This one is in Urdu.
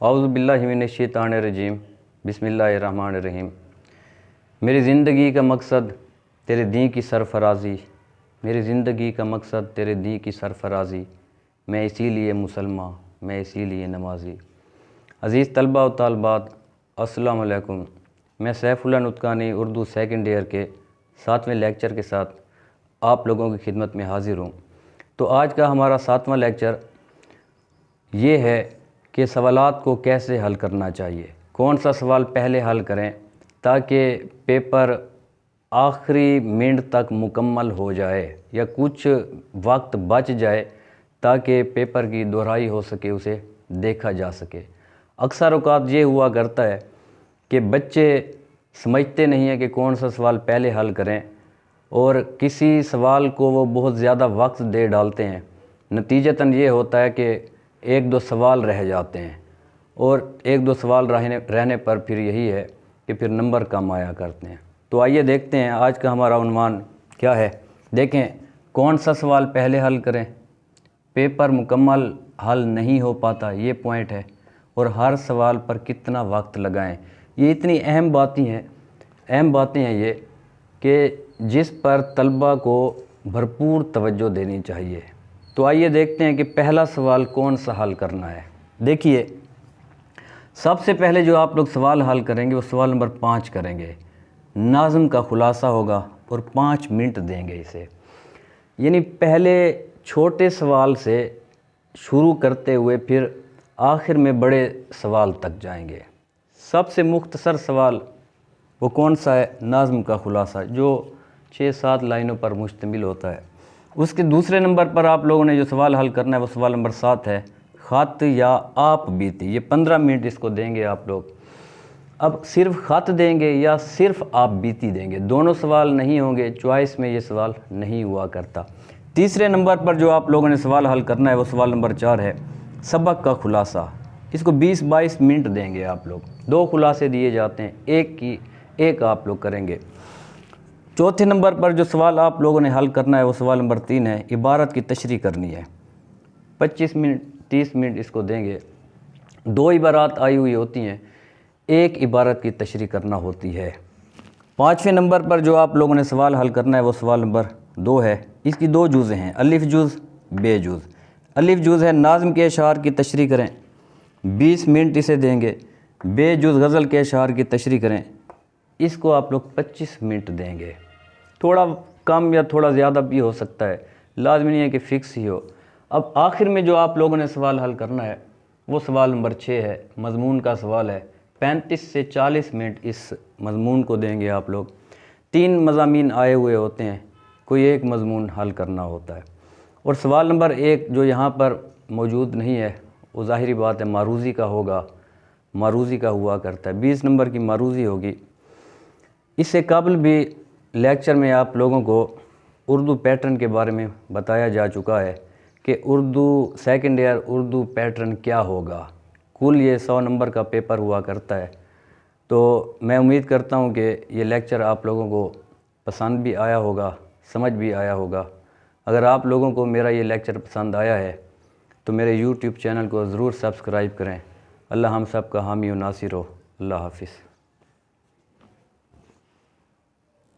اعوذ باللہ من الشیطان الرجیم بسم اللہ الرحمن الرحیم۔ میری زندگی کا مقصد تیرے دین کی سرفرازی، میری زندگی کا مقصد تیرے دین کی سرفرازی، میں اسی لیے مسلمان، میں اسی لیے نمازی۔ عزیز طلبہ و طالبات، السلام علیکم۔ میں سیف اللہ نطقانی اردو سیکنڈ ایئر کے 7ویں لیکچر کے ساتھ آپ لوگوں کی خدمت میں حاضر ہوں۔ تو آج کا ہمارا 7واں لیکچر یہ ہے کہ سوالات کو کیسے حل کرنا چاہیے، کون سا سوال پہلے حل کریں تاکہ پیپر آخری منٹ تک مکمل ہو جائے یا کچھ وقت بچ جائے تاکہ پیپر کی دہرائی ہو سکے، اسے دیکھا جا سکے۔ اکثر اوقات یہ ہوا کرتا ہے کہ بچے سمجھتے نہیں ہیں کہ کون سا سوال پہلے حل کریں اور کسی سوال کو وہ بہت زیادہ وقت دے ڈالتے ہیں، نتیجتاً یہ ہوتا ہے کہ ایک دو سوال رہ جاتے ہیں اور ایک دو سوال رہنے پر پھر یہی ہے کہ پھر نمبر کم آیا کرتے ہیں۔ تو آئیے دیکھتے ہیں آج کا ہمارا عنوان کیا ہے۔ دیکھیں کون سا سوال پہلے حل کریں، پیپر مکمل حل نہیں ہو پاتا، یہ پوائنٹ ہے، اور ہر سوال پر کتنا وقت لگائیں۔ یہ اتنی اہم باتیں ہیں یہ کہ جس پر طلبہ کو بھرپور توجہ دینی چاہیے۔ تو آئیے دیکھتے ہیں کہ پہلا سوال کون سا حل کرنا ہے۔ دیکھیے سب سے پہلے جو آپ لوگ سوال حل کریں گے وہ سوال نمبر 5 کریں گے، ناظم کا خلاصہ ہوگا اور 5 منٹ دیں گے اسے۔ یعنی پہلے چھوٹے سوال سے شروع کرتے ہوئے پھر آخر میں بڑے سوال تک جائیں گے۔ سب سے مختصر سوال وہ کون سا ہے؟ ناظم کا خلاصہ، جو 6-7 لائنوں پر مشتمل ہوتا ہے۔ اس کے دوسرے نمبر پر آپ لوگوں نے جو سوال حل کرنا ہے وہ سوال نمبر 7 ہے، خط یا آپ بیتی۔ یہ 15 منٹ اس کو دیں گے آپ لوگ۔ اب صرف خط دیں گے یا صرف آپ بیتی دیں گے، دونوں سوال نہیں ہوں گے، چوائس میں یہ سوال نہیں ہوا کرتا۔ تیسرے نمبر پر جو آپ لوگوں نے سوال حل کرنا ہے وہ سوال نمبر 4 ہے، سبق کا خلاصہ۔ اس کو 20-22 منٹ دیں گے آپ لوگ، 2 خلاصے دیے جاتے ہیں، ایک آپ لوگ کریں گے۔ چوتھے نمبر پر جو سوال آپ لوگوں نے حل کرنا ہے وہ سوال نمبر 3 ہے، عبارت کی تشریح کرنی ہے۔ 25 منٹ 30 منٹ اس کو دیں گے۔ 2 عبارات آئی ہوئی ہوتی ہیں، ایک عبارت کی تشریح کرنا ہوتی ہے۔ 5ویں نمبر پر جو آپ لوگوں نے سوال حل کرنا ہے وہ سوال نمبر 2 ہے۔ اس کی 2 جزء ہیں، الف جز بے جز۔ الف جز ہے ناظم کے اشعار کی تشریح کریں، 20 منٹ اسے دیں گے۔ بے جز غزل کے اشعار کی تشریح کریں، اس کو آپ لوگ 25 منٹ دیں گے۔ تھوڑا کم یا تھوڑا زیادہ بھی ہو سکتا ہے، لازمی نہیں ہے کہ فکس ہی ہو۔ اب آخر میں جو آپ لوگوں نے سوال حل کرنا ہے وہ سوال نمبر 6 ہے، مضمون کا سوال ہے۔ 35 سے 40 منٹ اس مضمون کو دیں گے آپ لوگ۔ 3 مضامین آئے ہوئے ہوتے ہیں، کوئی ایک مضمون حل کرنا ہوتا ہے۔ اور سوال نمبر 1 جو یہاں پر موجود نہیں ہے وہ ظاہری بات ہے معروضی کا ہوگا، معروضی کا ہوا کرتا ہے، 20 نمبر کی معروضی ہوگی۔ اس سے قبل بھی لیکچر میں آپ لوگوں کو اردو پیٹرن کے بارے میں بتایا جا چکا ہے کہ Urdu second year Urdu pattern کیا ہوگا۔ کل یہ 100 نمبر کا پیپر ہوا کرتا ہے۔ تو میں امید کرتا ہوں کہ یہ لیکچر آپ لوگوں کو پسند بھی آیا ہوگا، سمجھ بھی آیا ہوگا۔ اگر آپ لوگوں کو میرا یہ لیکچر پسند آیا ہے تو میرے یوٹیوب چینل کو ضرور سبسکرائب کریں۔ اللہ ہم سب کا حامی و ناصر ہو۔ اللہ حافظ۔